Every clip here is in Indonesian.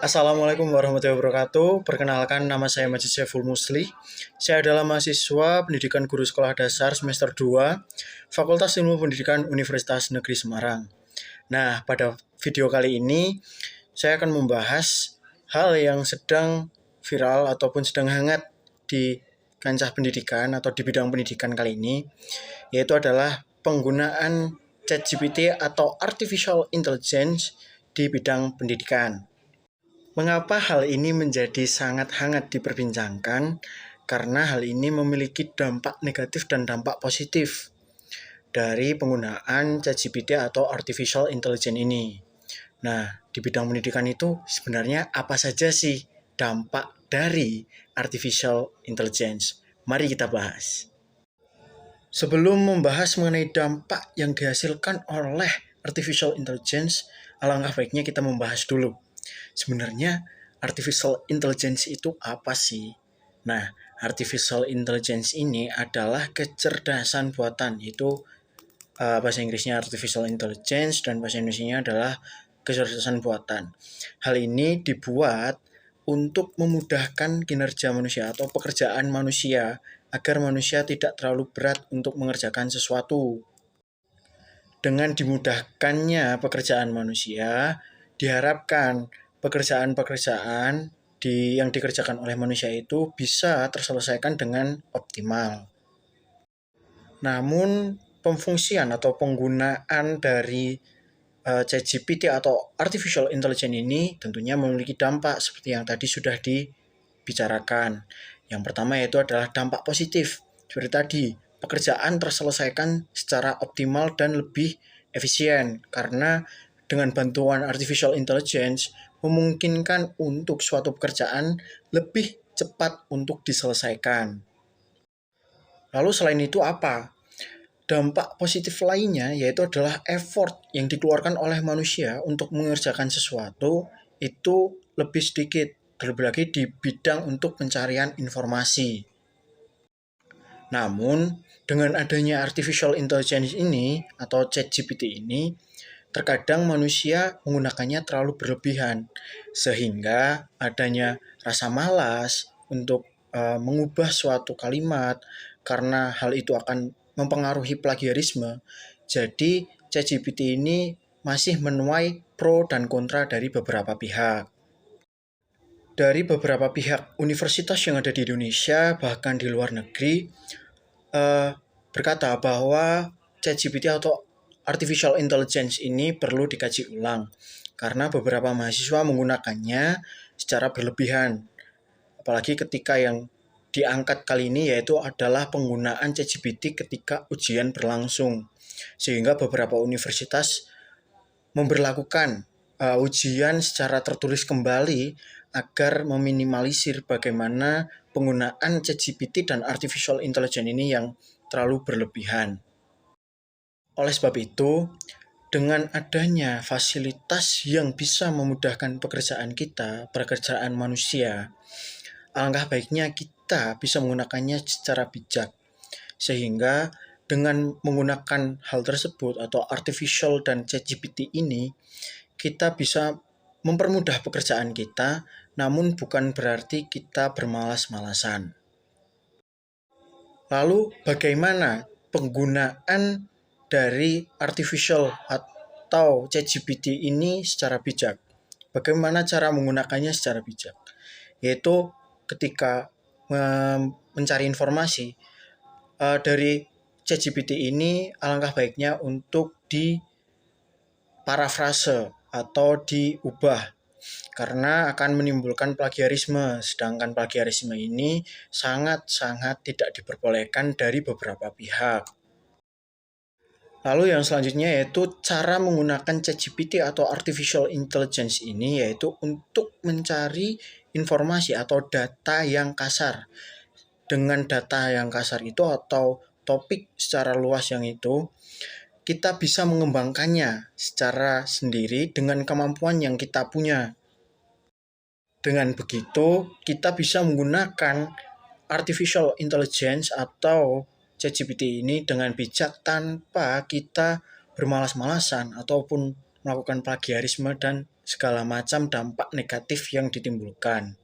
Assalamualaikum warahmatullahi wabarakatuh. Perkenalkan, nama saya Majid Saiful Musli. Saya adalah mahasiswa pendidikan guru sekolah dasar semester 2, Fakultas Ilmu Pendidikan Universitas Negeri Semarang. Nah, pada video kali ini saya akan membahas hal yang sedang viral ataupun sedang hangat di kancah pendidikan atau di bidang pendidikan kali ini, yaitu adalah penggunaan ChatGPT atau Artificial Intelligence di bidang pendidikan. Mengapa hal ini menjadi sangat hangat diperbincangkan? Karena hal ini memiliki dampak negatif dan dampak positif dari penggunaan ChatGPT atau Artificial Intelligence ini. Nah, di bidang pendidikan itu sebenarnya apa saja sih dampak dari Artificial Intelligence? Mari kita bahas. Sebelum membahas mengenai dampak yang dihasilkan oleh Artificial Intelligence, alangkah baiknya kita membahas dulu. Sebenarnya Artificial Intelligence itu apa sih? Nah, Artificial Intelligence ini adalah kecerdasan buatan, itu bahasa Inggrisnya Artificial Intelligence dan bahasa Indonesianya adalah kecerdasan buatan. Hal ini dibuat untuk memudahkan kinerja manusia atau pekerjaan manusia agar manusia tidak terlalu berat untuk mengerjakan sesuatu. Dengan dimudahkannya pekerjaan manusia, diharapkan pekerjaan-pekerjaan yang dikerjakan oleh manusia itu bisa terselesaikan dengan optimal. Namun, pemfungsian atau penggunaan dari ChatGPT atau Artificial Intelligence ini tentunya memiliki dampak seperti yang tadi sudah dibicarakan. Yang pertama yaitu adalah dampak positif. Seperti tadi, pekerjaan terselesaikan secara optimal dan lebih efisien karena dengan bantuan Artificial Intelligence memungkinkan untuk suatu pekerjaan lebih cepat untuk diselesaikan. Lalu selain itu apa? Dampak positif lainnya yaitu adalah effort yang dikeluarkan oleh manusia untuk mengerjakan sesuatu itu lebih sedikit, terlebih lagi di bidang untuk pencarian informasi. Namun, dengan adanya Artificial Intelligence ini atau ChatGPT ini, terkadang manusia menggunakannya terlalu berlebihan, sehingga adanya rasa malas untuk mengubah suatu kalimat, karena hal itu akan mempengaruhi plagiarisme. Jadi, ChatGPT ini masih menuai pro dan kontra dari beberapa pihak. Dari beberapa pihak universitas yang ada di Indonesia, bahkan di luar negeri, berkata bahwa ChatGPT atau Artificial Intelligence ini perlu dikaji ulang karena beberapa mahasiswa menggunakannya secara berlebihan. Apalagi ketika yang diangkat kali ini yaitu adalah penggunaan ChatGPT ketika ujian berlangsung. Sehingga beberapa universitas memberlakukan ujian secara tertulis kembali agar meminimalisir bagaimana penggunaan ChatGPT dan Artificial Intelligence ini yang terlalu berlebihan. Oleh sebab itu, dengan adanya fasilitas yang bisa memudahkan pekerjaan manusia, alangkah baiknya kita bisa menggunakannya secara bijak. Sehingga dengan menggunakan hal tersebut atau artificial dan ChatGPT ini, kita bisa mempermudah pekerjaan kita, namun bukan berarti kita bermalas-malasan. Lalu bagaimana penggunaan dari artificial atau ChatGPT ini secara bijak? Bagaimana cara menggunakannya secara bijak? Yaitu ketika mencari informasi dari ChatGPT ini alangkah baiknya untuk diparafrase atau diubah karena akan menimbulkan plagiarisme, sedangkan plagiarisme ini sangat-sangat tidak diperbolehkan dari beberapa pihak. Lalu yang selanjutnya yaitu cara menggunakan ChatGPT atau Artificial Intelligence ini yaitu untuk mencari informasi atau data yang kasar. Dengan data yang kasar itu atau topik secara luas yang itu, kita bisa mengembangkannya secara sendiri dengan kemampuan yang kita punya. Dengan begitu, kita bisa menggunakan Artificial Intelligence atau ChatGPT ini dengan bijak tanpa kita bermalas-malasan ataupun melakukan plagiarisme dan segala macam dampak negatif yang ditimbulkan.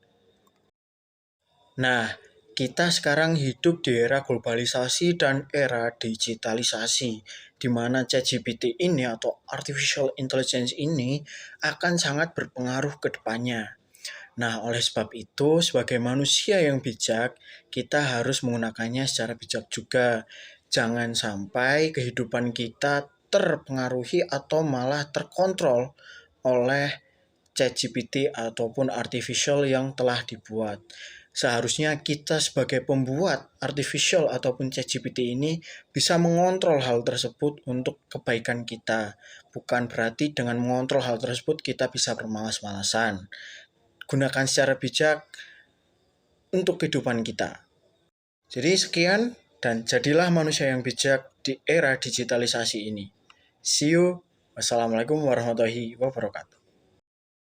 Nah, kita sekarang hidup di era globalisasi dan era digitalisasi, di mana ChatGPT ini atau Artificial Intelligence ini akan sangat berpengaruh ke depannya. Nah, oleh sebab itu, sebagai manusia yang bijak, kita harus menggunakannya secara bijak juga. Jangan sampai kehidupan kita terpengaruhi atau malah terkontrol oleh ChatGPT ataupun artificial yang telah dibuat. Seharusnya kita sebagai pembuat artificial ataupun ChatGPT ini bisa mengontrol hal tersebut untuk kebaikan kita. Bukan berarti dengan mengontrol hal tersebut kita bisa bermalas-malasan. Gunakan secara bijak untuk kehidupan kita. Jadi sekian dan jadilah manusia yang bijak di era digitalisasi ini. See you. Wassalamualaikum warahmatullahi wabarakatuh.